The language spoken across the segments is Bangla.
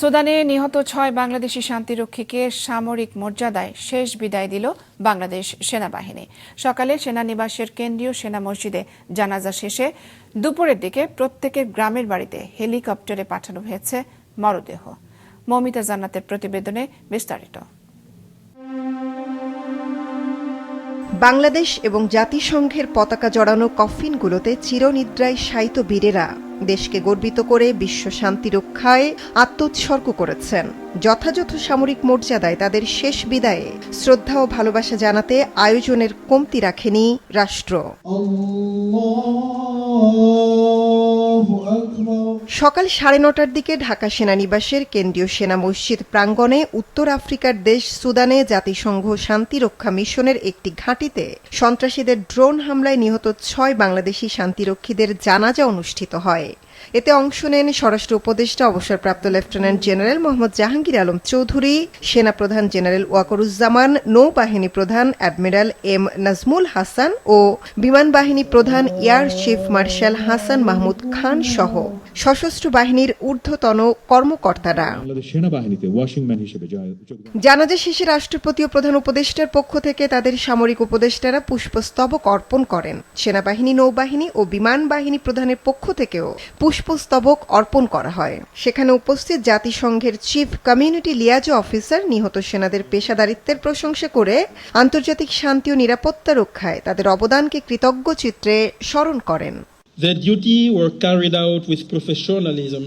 সুদানে নিহত ৬ বাংলাদেশি শান্তিরক্ষীকে সামরিক মর্যাদায় শেষ বিদায় দিল বাংলাদেশ সেনাবাহিনী। সকালে সেনানিবাসের কেন্দ্রীয় সেনা মসজিদে জানাজা শেষে দুপুরের দিকে প্রত্যেকের গ্রামের বাড়িতে হেলিকপ্টারে পাঠানো হয়েছে মরদেহ। মৌমিতা জান্নাতের প্রতিবেদনে বিস্তারিত। বাংলাদেশ এবং জাতিসংঘের পতাকা জড়ানো কফিনগুলোতে চিরনিদ্রায় শায়িত বীরেরা দেশকে গর্বিত করে বিশ্ব শান্তি রক্ষায় আত্মোৎসর্গ করেছেন। যথাযথ সামরিক মর্যাদায় তাদের শেষ বিদায়ে শ্রদ্ধা ও ভালোবাসা জানাতে আয়োজনের কমতি রাখেনি রাষ্ট্র। সকাল 9:30টার দিকে ঢাকা সেনানিবাসের কেন্দ্রীয় সেনা মসজিদ প্রাঙ্গণে উত্তর আফ্রিকার দেশ সুদানে জাতিসংঘ শান্তিরক্ষা মিশনের একটি ঘাঁটিতে সন্ত্রাসীদের ড্রোন হামলায় নিহত ৬ বাংলাদেশি শান্তিরক্ষীদের জানাজা অনুষ্ঠিত হয়। এতে অংশ নেন স্বরাষ্ট্র উপদেষ্টা অবসরপ্রাপ্ত লেফটেন্যান্ট জেনারেল মোহাম্মদ জাহাঙ্গীর আলম চৌধুরী, সেনাপ্রধান জেনারেল ওয়াকরুজ্জামান, নৌবাহিনী প্রধান অ্যাডমিরাল এম নাজমুল হাসান ও বিমান বাহিনী প্রধান air chief marshal Hasan Mahmud Khan সহ সশস্ত্র বাহিনীর ঊর্ধ্বতন কর্মকর্তারা। জানাজা শেষে রাষ্ট্রপতি ও প্রধান উপদেষ্টার পক্ষ থেকে তাদের সামরিক উপদেষ্টারা পুষ্পস্তবক অর্পণ করেন। সেনাবাহিনী, নৌবাহিনী ও বিমান বাহিনী প্রধানের পক্ষ থেকেও পুষ্পস্তবক অর্পণ করা হয়। সেখানে উপস্থিত জাতিসংঘের চিফ কমিউনিটি লিয়াজো অফিসার নিহত সেনাদের পেশাদারিত্বের প্রশংসা করে আন্তর্জাতিক শান্তি ও নিরাপত্তা রক্ষায় তাদের অবদানকে কৃতজ্ঞ চিত্রে স্মরণ করেন। Their duty were carried out with professionalism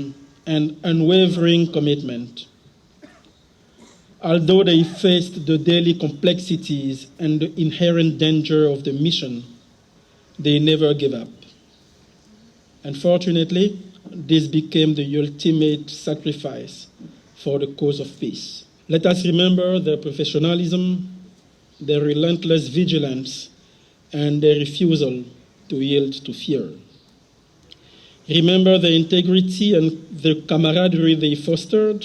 and unwavering commitment. Although they faced the daily complexities and the inherent danger of the mission, they never gave up. Unfortunately, this became the ultimate sacrifice for the cause of peace. Let us remember their professionalism, their relentless vigilance, and their refusal to yield to fear. Remember the integrity and the camaraderie they fostered,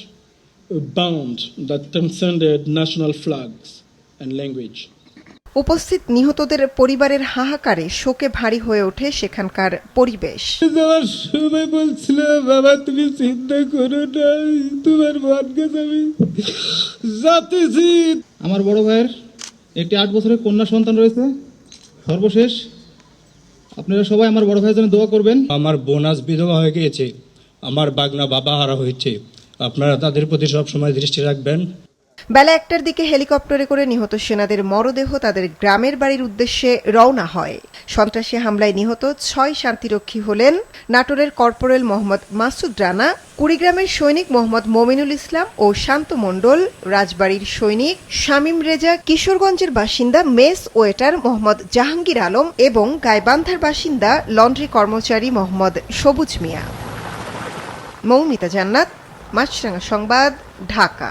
a bond that transcended national flags and language. উপস্থিত নিহতদের পরিবারের হাহাকারে শোকে ভারী হয়ে ওঠে সেখানকার পরিবেশ। সবাই বলছিল, বাবা তুমি চিন্তা করো না, তোমার ভাগ্যে আমি যাতেছি। আমার বড় ভাইয়ের একটি 8 বছরের কন্যা সন্তান রয়েছে। সর্বশেষ আপনারা সবাই আমার বড় ভাইয়ের জন্য দোয়া করবেন। আমার বোন আজ বিধবা হয়ে গিয়েছে, আমার বাগনা বাবা হারা হয়েছে, আপনারা তাদের প্রতি সবসময় দৃষ্টি রাখবেন। বেলা 1টার দিকে হেলিকপ্টারে করে নিহত সেনাদের মরদেহ তাদের গ্রামের বাড়ির উদ্দেশ্যে রওনা হয়। সন্ত্রাসী হামলায় নিহত 6 শান্তিরক্ষী হলেন নাটোরের কর্পোরেল মোহাম্মদ মাসুদ রানা, কুড়িগ্রামের সৈনিক মোহাম্মদ মমিনুল ইসলাম ও শান্ত মণ্ডল, রাজবাড়ির সৈনিক শামীম রেজা, কিশোরগঞ্জের বাসিন্দা মেস ওয়েটার মোহাম্মদ জাহাঙ্গীর আলম এবং গাইবান্ধার বাসিন্দা লন্ড্রি কর্মচারী মোহাম্মদ সবুজ মিয়া। মৌমিতা জান্নাত, মাছরাঙা সংবাদ, ঢাকা।